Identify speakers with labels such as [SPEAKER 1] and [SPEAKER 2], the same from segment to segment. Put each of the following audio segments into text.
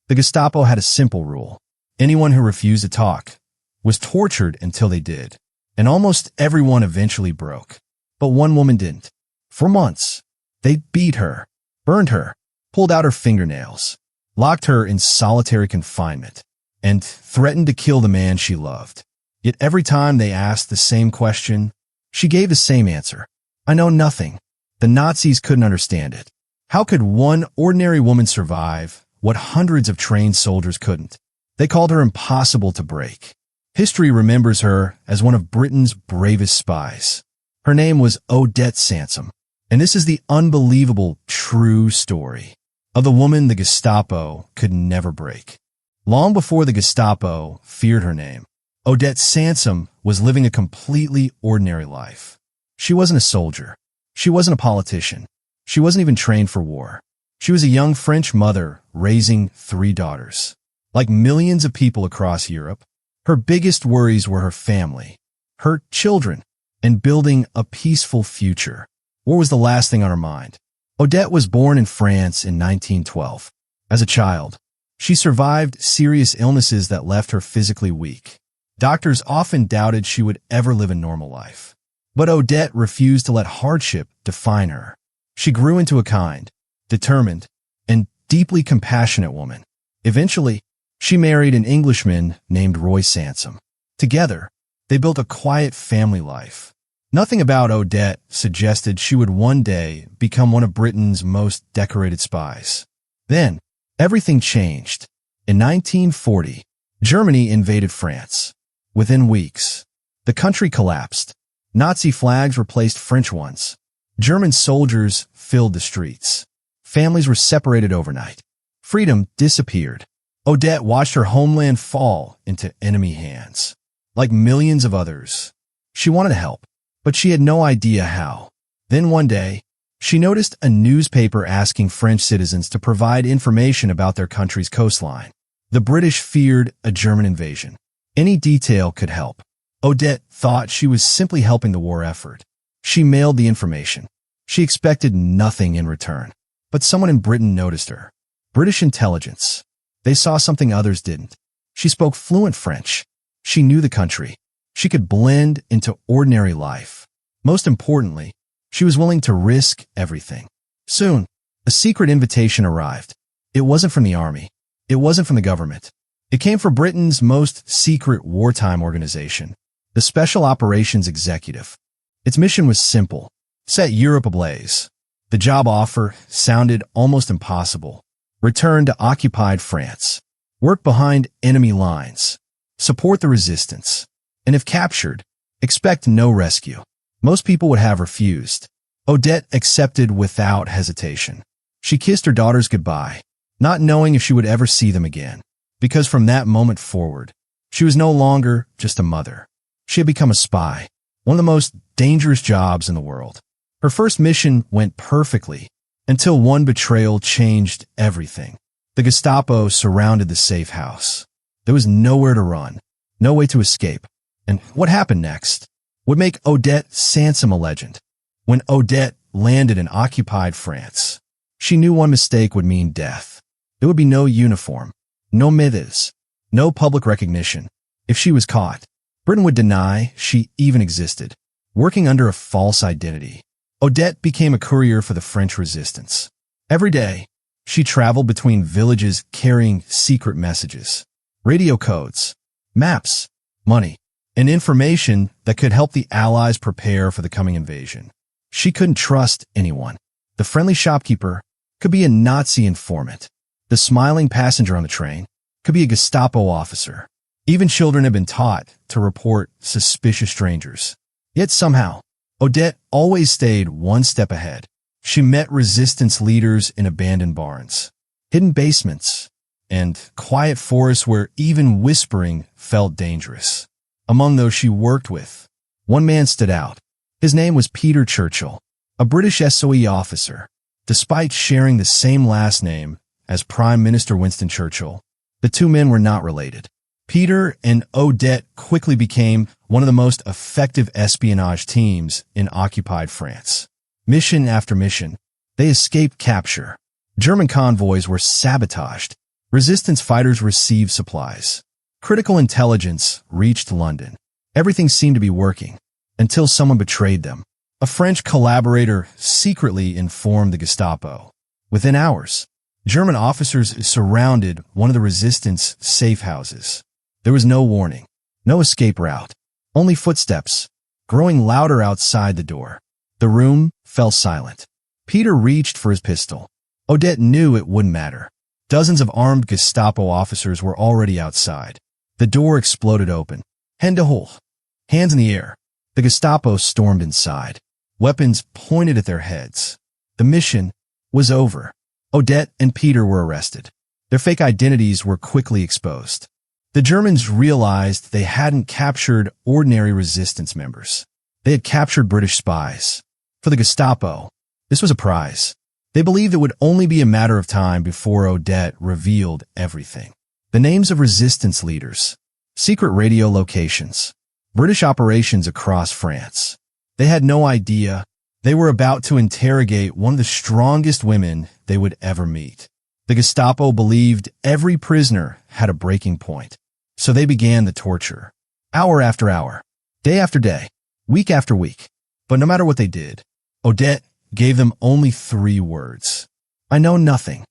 [SPEAKER 1] The Gestapo had a simple rule. Anyone who refused to talk was tortured until they did, and almost everyone eventually broke. But one woman didn't. For months, they beat her, burned her, pulled out her fingernails, locked her in solitary confinement, and threatened to kill the man she loved. Yet every time they asked the same question, she gave the same answer. I know nothing. The Nazis couldn't understand it. How could one ordinary woman survive what hundreds of trained soldiers couldn't? They called her impossible to break. History remembers her as one of Britain's bravest spies. Her name was Odette Sansom, and this is the unbelievable, true story of the woman the Gestapo could never break. Long before the Gestapo feared her name, Odette Sansom was living a completely ordinary life. She wasn't a soldier. She wasn't a politician. She wasn't even trained for war. She was a young French mother raising 3 daughters. Like millions of people across Europe, her biggest worries were her family, her children, and building a peaceful future. War was the last thing on her mind. Odette was born in France in 1912. As a child, she survived serious illnesses that left her physically weak. Doctors often doubted she would ever live a normal life. But Odette refused to let hardship define her. She grew into a kind, determined, and deeply compassionate woman. Eventually, she married an Englishman named Roy Sansom. Together, they built a quiet family life. Nothing about Odette suggested she would one day become one of Britain's most decorated spies. Then, everything changed. In 1940, Germany invaded France. Within weeks, the country collapsed. Nazi flags replaced French ones. German soldiers filled the streets. Families were separated overnight. Freedom disappeared. Odette watched her homeland fall into enemy hands. Like millions of others, she wanted to help, but she had no idea how. Then one day, she noticed a newspaper asking French citizens to provide information about their country's coastline. The British feared a German invasion. Any detail could help. Odette thought she was simply helping the war effort. She mailed the information. She expected nothing in return. But someone in Britain noticed her. British intelligence. They saw something others didn't. She spoke fluent French. She knew the country. She could blend into ordinary life. Most importantly, she was willing to risk everything. Soon, a secret invitation arrived. It wasn't from the army. It wasn't from the government. It came from Britain's most secret wartime organization, the Special Operations Executive. Its mission was simple: set Europe ablaze. The job offer sounded almost impossible. Return to occupied France. Work behind enemy lines. Support the resistance. And if captured, expect no rescue. Most people would have refused. Odette accepted without hesitation. She kissed her daughters goodbye, not knowing if she would ever see them again. Because from that moment forward, she was no longer just a mother. She had become a spy, one of the most dangerous jobs in the world. Her first mission went perfectly, until one betrayal changed everything. The Gestapo surrounded the safe house. There was nowhere to run, no way to escape. And what happened next would make Odette Sansom a legend. When Odette landed in occupied France, she knew one mistake would mean death. There would be no uniform, no medals, no public recognition. If she was caught, Britain would deny she even existed, working under a false identity. Odette became a courier for the French resistance. Every day, she traveled between villages carrying secret messages, radio codes, maps, money, and information that could help the Allies prepare for the coming invasion. She couldn't trust anyone. The friendly shopkeeper could be a Nazi informant. The smiling passenger on the train could be a Gestapo officer. Even children had been taught to report suspicious strangers. Yet somehow, Odette always stayed one step ahead. She met resistance leaders in abandoned barns, hidden basements, and quiet forests where even whispering felt dangerous. Among those she worked with, one man stood out. His name was Peter Churchill, a British SOE officer. Despite sharing the same last name as Prime Minister Winston Churchill, the two men were not related. Peter and Odette quickly became one of the most effective espionage teams in occupied France. Mission after mission, they escaped capture. German convoys were sabotaged. Resistance fighters received supplies. Critical intelligence reached London. Everything seemed to be working, until someone betrayed them. A French collaborator secretly informed the Gestapo. Within hours, German officers surrounded one of the resistance safe houses. There was no warning, no escape route, only footsteps, growing louder outside the door. The room fell silent. Peter reached for his pistol. Odette knew it wouldn't matter. Dozens of armed Gestapo officers were already outside. The door exploded open. Hände hoch. Hands in the air. The Gestapo stormed inside. Weapons pointed at their heads. The mission was over. Odette and Peter were arrested. Their fake identities were quickly exposed. The Germans realized they hadn't captured ordinary resistance members. They had captured British spies. For the Gestapo, this was a prize. They believed it would only be a matter of time before Odette revealed everything. The names of resistance leaders, secret radio locations, British operations across France. They had no idea they were about to interrogate one of the strongest women they would ever meet. The Gestapo believed every prisoner had a breaking point, so they began the torture. Hour after hour, day after day, week after week. But no matter what they did, Odette gave them only 3 words. I know nothing.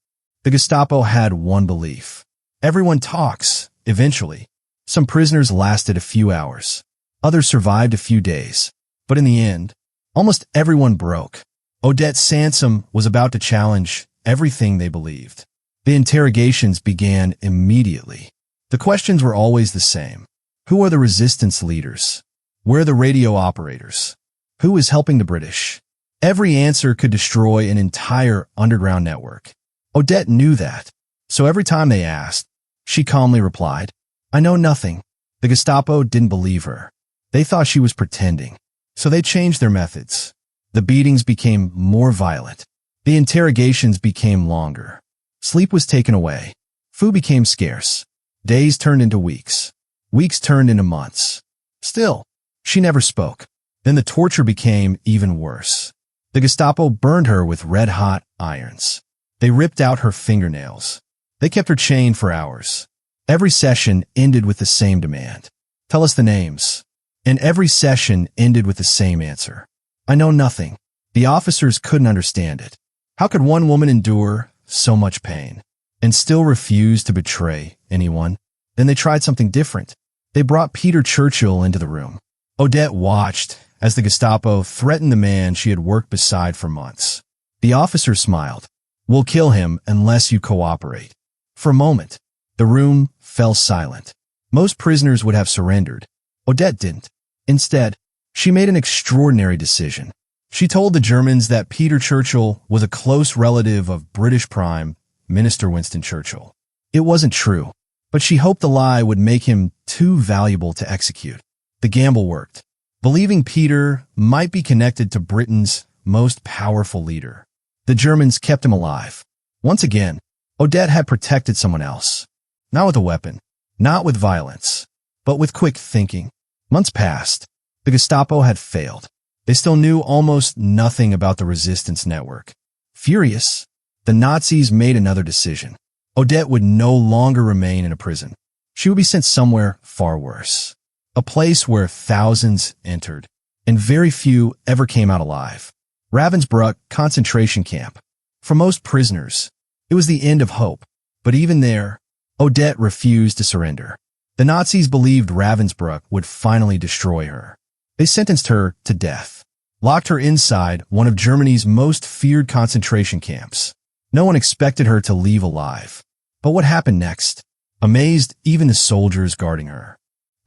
[SPEAKER 1] The Gestapo had one belief. Everyone talks, eventually. Some prisoners lasted a few hours. Others survived a few days. But in the end, almost everyone broke. Odette Sansom was about to challenge everything they believed. The interrogations began immediately. The questions were always the same. Who are the resistance leaders? Where are the radio operators? Who is helping the British? Every answer could destroy an entire underground network. Odette knew that. So every time they asked, she calmly replied, I know nothing. The Gestapo didn't believe her. They thought she was pretending. So they changed their methods. The beatings became more violent. The interrogations became longer. Sleep was taken away. Food became scarce. Days turned into weeks. Weeks turned into months. Still, she never spoke. Then the torture became even worse. The Gestapo burned her with red-hot irons. They ripped out her fingernails. They kept her chained for hours. Every session ended with the same demand. Tell us the names. And every session ended with the same answer. I know nothing. The officers couldn't understand it. How could one woman endure so much pain and still refuse to betray anyone? Then they tried something different. They brought Peter Churchill into the room. Odette watched as the Gestapo threatened the man she had worked beside for months. The officer smiled. We'll kill him unless you cooperate. For a moment, the room fell silent. Most prisoners would have surrendered. Odette didn't. Instead, she made an extraordinary decision. She told the Germans that Peter Churchill was a close relative of British Prime Minister Winston Churchill. It wasn't true, but she hoped the lie would make him too valuable to execute. The gamble worked. Believing Peter might be connected to Britain's most powerful leader, the Germans kept him alive. Once again, Odette had protected someone else. Not with a weapon, not with violence, but with quick thinking. Months passed. The Gestapo had failed. They still knew almost nothing about the resistance network. Furious, the Nazis made another decision. Odette would no longer remain in a prison. She would be sent somewhere far worse. A place where thousands entered, and very few ever came out alive. Ravensbrück concentration camp. For most prisoners, it was the end of hope. But even there, Odette refused to surrender. The Nazis believed Ravensbrück would finally destroy her. They sentenced her to death, locked her inside one of Germany's most feared concentration camps. No one expected her to leave alive. But what happened next amazed even the soldiers guarding her.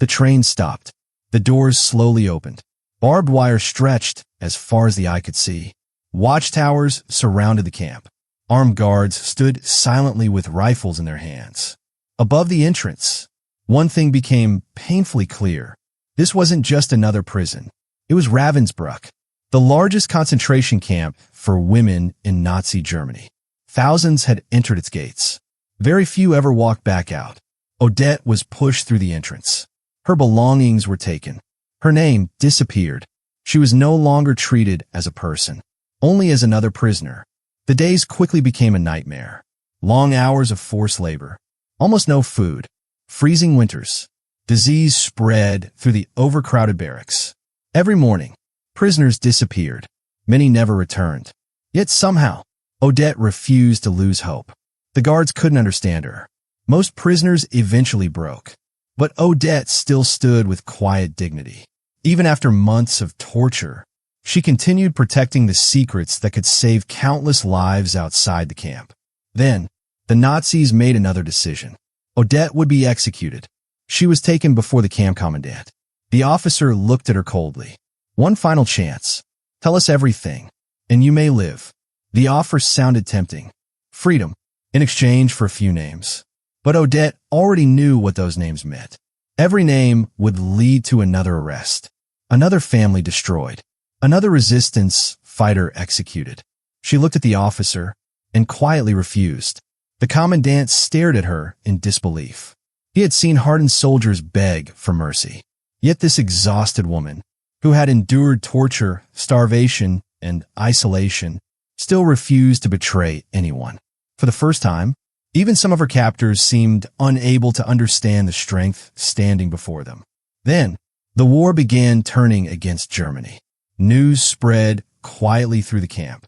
[SPEAKER 1] The train stopped. The doors slowly opened. Barbed wire stretched as far as the eye could see. Watchtowers surrounded the camp. Armed guards stood silently with rifles in their hands. Above the entrance, one thing became painfully clear. This wasn't just another prison. It was Ravensbrück, the largest concentration camp for women in Nazi Germany. Thousands had entered its gates. Very few ever walked back out. Odette was pushed through the entrance. Her belongings were taken. Her name disappeared. She was no longer treated as a person, only as another prisoner. The days quickly became a nightmare. Long hours of forced labor, Almost no food. Freezing winters. Disease spread through the overcrowded barracks. Every morning, prisoners disappeared. Many never returned. Yet somehow, Odette refused to lose hope. The guards couldn't understand her. Most prisoners eventually broke. But Odette still stood with quiet dignity. Even after months of torture, she continued protecting the secrets that could save countless lives outside the camp. Then, the Nazis made another decision. Odette would be executed. She was taken before the camp commandant. The officer looked at her coldly. "One final chance. Tell us everything, and you may live." The offer sounded tempting. Freedom, in exchange for a few names. But Odette already knew what those names meant. Every name would lead to another arrest, another family destroyed, another resistance fighter executed. She looked at the officer and quietly refused. The commandant stared at her in disbelief. He had seen hardened soldiers beg for mercy. Yet this exhausted woman, who had endured torture, starvation, and isolation, still refused to betray anyone. For the first time, even some of her captors seemed unable to understand the strength standing before them. Then, the war began turning against Germany. News spread quietly through the camp.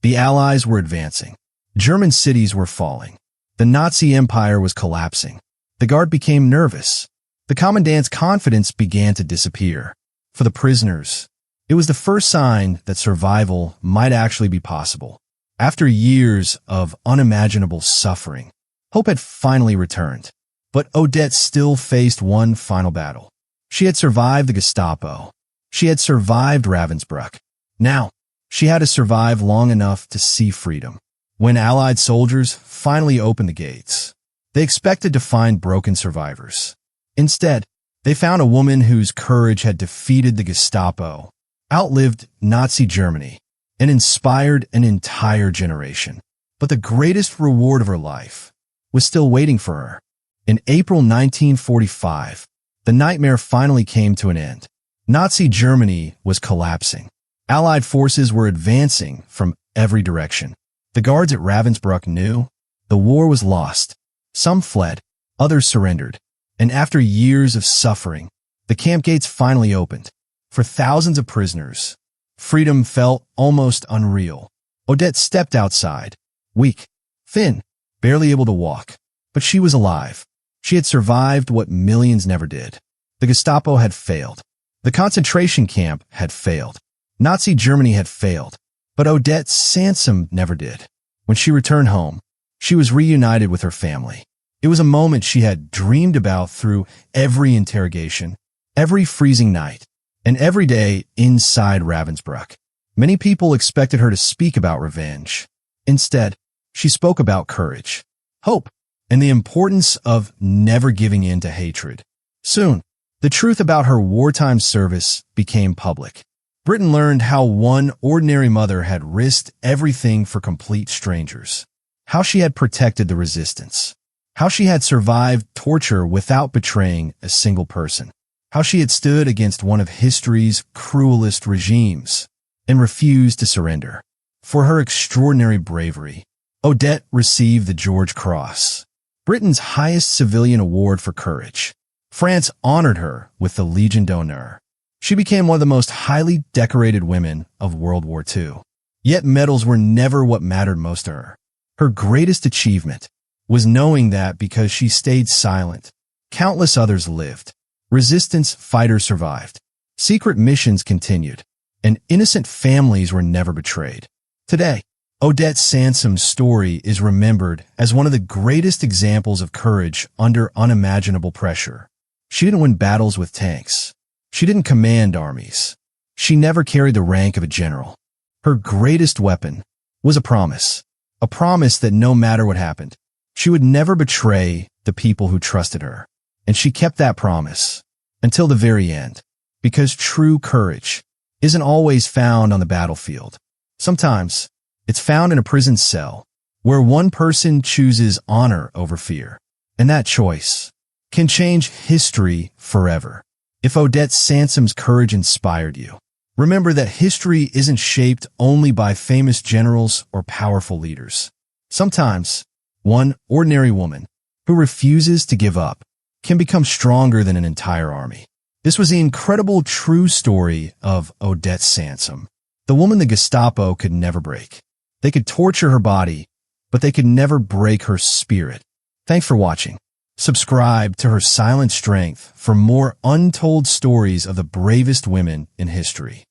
[SPEAKER 1] The Allies were advancing. German cities were falling. The Nazi Empire was collapsing. The guard became nervous. The commandant's confidence began to disappear. For the prisoners, it was the first sign that survival might actually be possible. After years of unimaginable suffering, hope had finally returned. But Odette still faced one final battle. She had survived the Gestapo. She had survived Ravensbrück. Now, she had to survive long enough to see freedom. When Allied soldiers finally opened the gates, they expected to find broken survivors. Instead, they found a woman whose courage had defeated the Gestapo, outlived Nazi Germany, and inspired an entire generation. But the greatest reward of her life was still waiting for her. In April 1945, the nightmare finally came to an end. Nazi Germany was collapsing. Allied forces were advancing from every direction. The guards at Ravensbrück knew the war was lost. Some fled, others surrendered. And after years of suffering, the camp gates finally opened. For thousands of prisoners, freedom felt almost unreal. Odette stepped outside, weak, thin, barely able to walk. But she was alive. She had survived what millions never did. The Gestapo had failed. The concentration camp had failed. Nazi Germany had failed. But Odette Sansom never did. When she returned home, she was reunited with her family. It was a moment she had dreamed about through every interrogation, every freezing night, and every day inside Ravensbrück. Many people expected her to speak about revenge. Instead, she spoke about courage, hope, and the importance of never giving in to hatred. Soon, the truth about her wartime service became public. Britain learned how one ordinary mother had risked everything for complete strangers, how she had protected the resistance, how she had survived torture without betraying a single person, how she had stood against one of history's cruelest regimes and refused to surrender. For her extraordinary bravery, Odette received the George Cross, Britain's highest civilian award for courage. France honored her with the Legion d'honneur. She became one of the most highly decorated women of World War II. Yet medals were never what mattered most to her. Her greatest achievement was knowing that because she stayed silent, countless others lived. Resistance fighters survived. Secret missions continued, and innocent families were never betrayed. Today, Odette Sansom's story is remembered as one of the greatest examples of courage under unimaginable pressure. She didn't win battles with tanks. She didn't command armies. She never carried the rank of a general. Her greatest weapon was a promise that no matter what happened, she would never betray the people who trusted her. And she kept that promise until the very end, because true courage isn't always found on the battlefield. Sometimes it's found in a prison cell where one person chooses honor over fear, and that choice can change history forever. If Odette Sansom's courage inspired you, remember that history isn't shaped only by famous generals or powerful leaders. Sometimes, one ordinary woman who refuses to give up can become stronger than an entire army. This was the incredible true story of Odette Sansom, the woman the Gestapo could never break. They could torture her body, but they could never break her spirit. Thanks for watching. Subscribe to her silent strength for more untold stories of the bravest women in history.